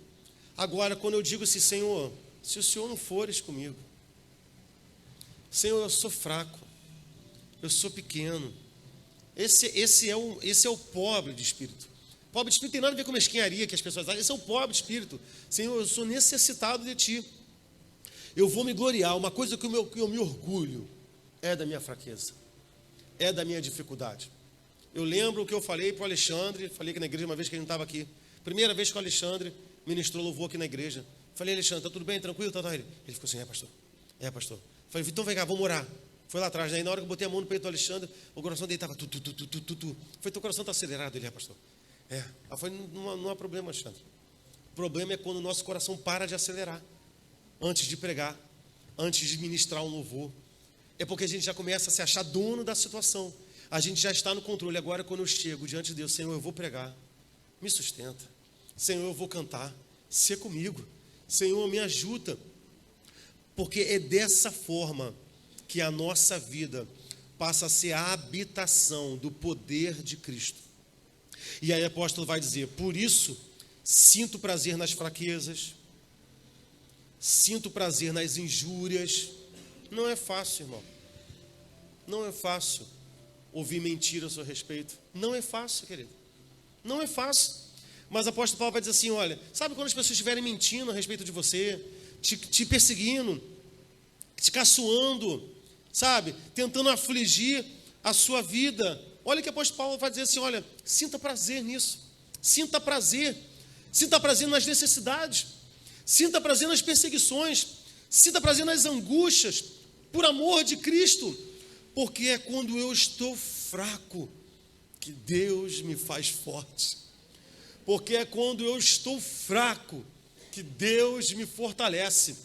Agora, quando eu digo assim, Senhor, se o Senhor não fores comigo, Senhor, eu sou fraco, eu sou pequeno. Esse é o pobre de espírito. Pobre de espírito tem nada a ver com mesquinharia que as pessoas acham. Esse é o pobre de espírito. Senhor, eu sou necessitado de Ti. Eu vou me gloriar. Uma coisa que eu me orgulho é da minha fraqueza, é da minha dificuldade. Eu lembro o que eu falei para o Alexandre, falei aqui na igreja uma vez que ele não estava aqui. Primeira vez que o Alexandre ministrou louvor aqui na igreja. Falei, Alexandre, está tudo bem, tranquilo? Ele ficou assim, é pastor. Falei, então vem cá, vamos orar. Foi lá atrás, né? E na hora que eu botei a mão no peito do Alexandre, o coração dele estava tu. Falei, teu coração está acelerado. Ele, pastor. Eu falei, não há problema, Alexandre. O problema é quando o nosso coração para de acelerar. Antes de pregar, antes de ministrar um louvor. É porque a gente já começa a se achar dono da situação. A gente já está no controle. Agora, quando eu chego diante de Deus, Senhor, eu vou pregar, me sustenta. Senhor, eu vou cantar, ser comigo. Senhor, me ajuda. Porque é dessa forma que a nossa vida passa a ser a habitação do poder de Cristo. E aí o apóstolo vai dizer, por isso, sinto prazer nas fraquezas, sinto prazer nas injúrias. Não é fácil, irmão. Não é fácil ouvir mentira a seu respeito. Não é fácil, querido. Não é fácil. Mas o apóstolo Paulo vai dizer assim, olha, sabe quando as pessoas estiverem mentindo a respeito de você, te perseguindo, te caçoando, sabe, tentando afligir a sua vida. Olha que o apóstolo Paulo vai dizer assim, olha, sinta prazer nisso. Sinta prazer nas necessidades. Sinta prazer nas perseguições, sinta prazer nas angústias, por amor de Cristo, porque é quando eu estou fraco que Deus me faz forte, porque é quando eu estou fraco que Deus me fortalece,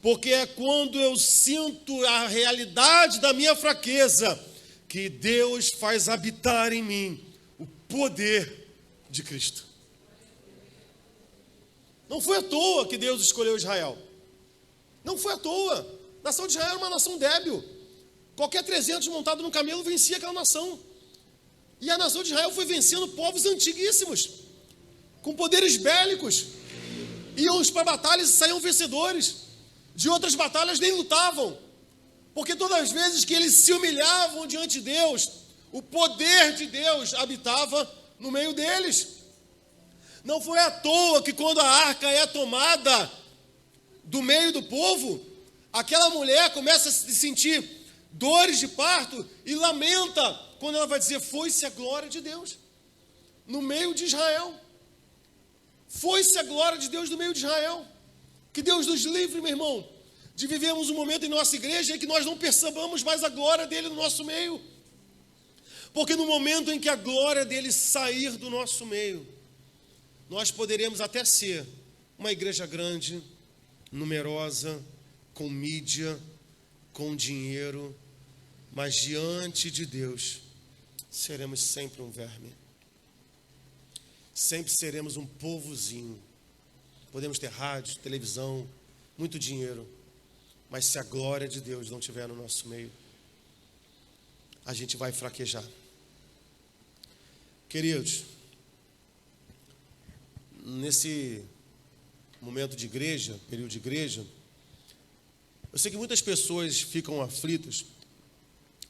porque é quando eu sinto a realidade da minha fraqueza que Deus faz habitar em mim o poder de Cristo. Não foi à toa que Deus escolheu Israel. Não foi à toa. A nação de Israel era uma nação débil. Qualquer 300 montado no camelo vencia aquela nação. E a nação de Israel foi vencendo povos antiguíssimos, com poderes bélicos. Iam para batalhas e saíam vencedores. De outras batalhas nem lutavam. Porque todas as vezes que eles se humilhavam diante de Deus, o poder de Deus habitava no meio deles. Não foi à toa que quando a arca é tomada do meio do povo, aquela mulher começa a sentir dores de parto e lamenta quando ela vai dizer: foi-se a glória de Deus no meio de Israel. Foi-se a glória de Deus no meio de Israel. Que Deus nos livre, meu irmão, de vivermos um momento em nossa igreja em que nós não percebamos mais a glória dele no nosso meio. Porque no momento em que a glória dele sair do nosso meio, nós poderemos até ser uma igreja grande, numerosa, com mídia, com dinheiro, mas diante de Deus seremos sempre um verme. Sempre seremos um povozinho. Podemos ter rádio, televisão, muito dinheiro, mas se a glória de Deus não estiver no nosso meio, a gente vai fraquejar. Queridos, nesse momento de igreja, período de igreja, eu sei que muitas pessoas ficam aflitas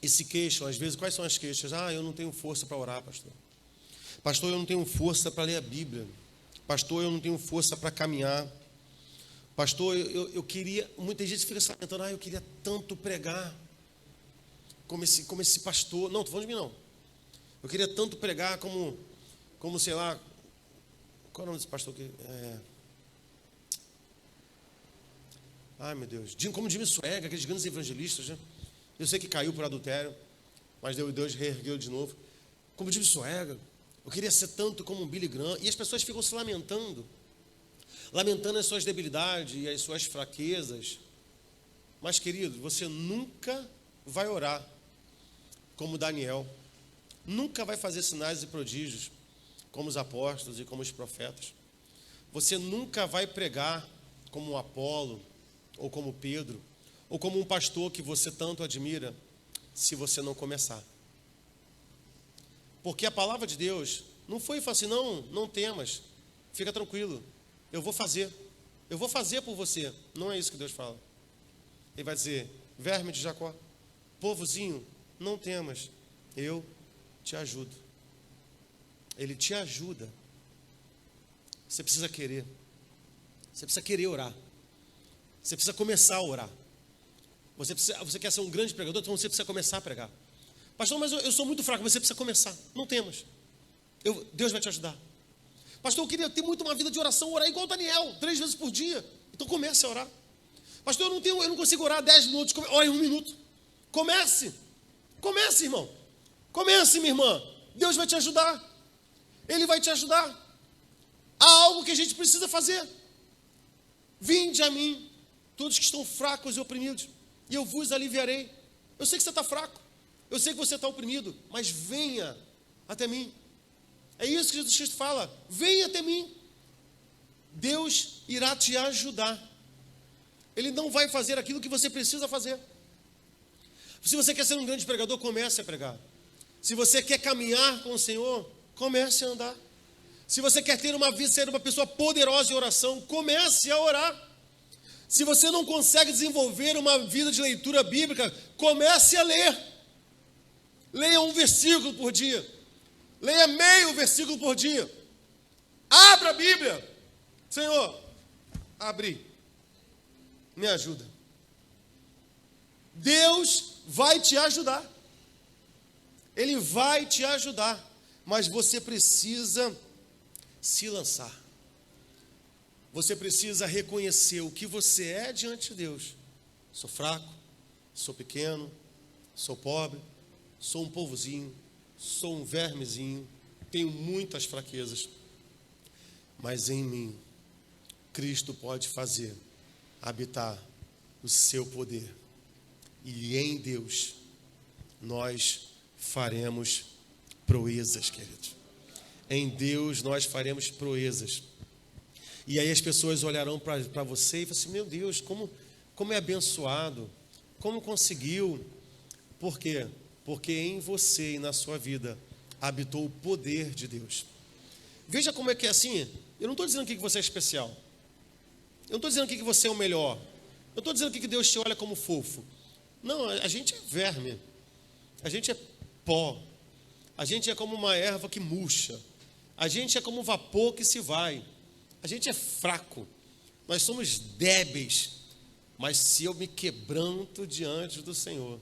e se queixam, às vezes. Quais são as queixas? Eu não tenho força para orar, pastor. Pastor, eu não tenho força para ler a Bíblia. Pastor, eu não tenho força para caminhar. Pastor, eu queria... Muita gente fica se lamentando: eu queria tanto pregar como esse pastor. Não, estou falando de mim, não. Eu queria tanto pregar como sei lá... Qual é o nome desse pastor aqui? Ai, meu Deus. Como Jimmy Swaggart, aqueles grandes evangelistas, né? Eu sei que caiu por adultério, mas Deus reergueu de novo. Como Jimmy Swaggart. Eu queria ser tanto como um Billy Graham. E as pessoas ficam se lamentando as suas debilidades e as suas fraquezas. Mas, querido, você nunca vai orar como Daniel. Nunca vai fazer sinais e prodígios como os apóstolos e como os profetas. Você nunca vai pregar como Apolo, ou como Pedro, ou como um pastor que você tanto admira, se você não começar. Porque a palavra de Deus não foi assim: não temas, fica tranquilo, eu vou fazer por você. Não é isso que Deus fala. Ele vai dizer: verme de Jacó, povozinho, não temas, eu te ajudo. Ele te ajuda. Você precisa querer. Você precisa querer orar. Você precisa começar a orar. Você quer ser um grande pregador, então você precisa começar a pregar. Pastor, mas eu sou muito fraco. Você precisa começar. Não temas. Deus vai te ajudar. Pastor, eu queria ter muito uma vida de oração, orar igual o Daniel, 3 vezes por dia. Então comece a orar. Pastor, eu não consigo orar 10 minutos. Ore 1 minuto. Comece, irmão. Comece, minha irmã. Deus vai te ajudar. Ele vai te ajudar. Há algo que a gente precisa fazer. Vinde a mim, todos que estão fracos e oprimidos, e eu vos aliviarei. Eu sei que você está fraco. Eu sei que você está oprimido, mas venha até mim. É isso que Jesus Cristo fala: venha até mim. Deus irá te ajudar. Ele não vai fazer aquilo que você precisa fazer. Se você quer ser um grande pregador, comece a pregar. Se você quer caminhar com o Senhor, comece a andar. Se você quer ter uma vida, ser uma pessoa poderosa em oração, comece a orar. Se você não consegue desenvolver uma vida de leitura bíblica, comece a ler. Leia um versículo por dia. Leia meio versículo por dia. Abra a Bíblia. Senhor, abri. Me ajuda. Deus vai te ajudar. Ele vai te ajudar. Mas você precisa se lançar. Você precisa reconhecer o que você é diante de Deus. Sou fraco, sou pequeno, sou pobre, sou um povozinho, sou um vermezinho, tenho muitas fraquezas. Mas em mim, Cristo pode fazer habitar o seu poder. E em Deus nós faremos proezas, queridos. Em Deus nós faremos proezas. E aí as pessoas olharão para você e falam assim: meu Deus, como é abençoado, como conseguiu. Por quê? Porque em você e na sua vida habitou o poder de Deus. Veja como é que é assim. Eu não estou dizendo aqui que você é especial. Eu não estou dizendo aqui que você é o melhor. Eu não estou dizendo aqui que Deus te olha como fofo. Não, a gente é verme. A gente é pó. A gente é como uma erva que murcha. A gente é como um vapor que se vai. A gente é fraco. Nós somos débeis. Mas se eu me quebranto diante do Senhor,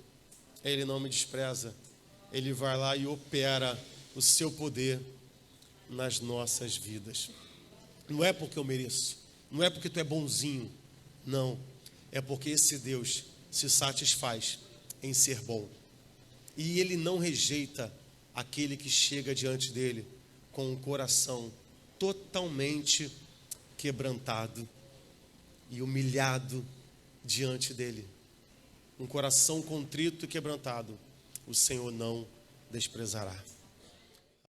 Ele não me despreza. Ele vai lá e opera o seu poder nas nossas vidas. Não é porque eu mereço. Não é porque tu é bonzinho. Não. É porque esse Deus se satisfaz em ser bom. E Ele não rejeita aquele que chega diante dele com um coração totalmente quebrantado e humilhado diante dele. Um coração contrito e quebrantado, o Senhor não desprezará.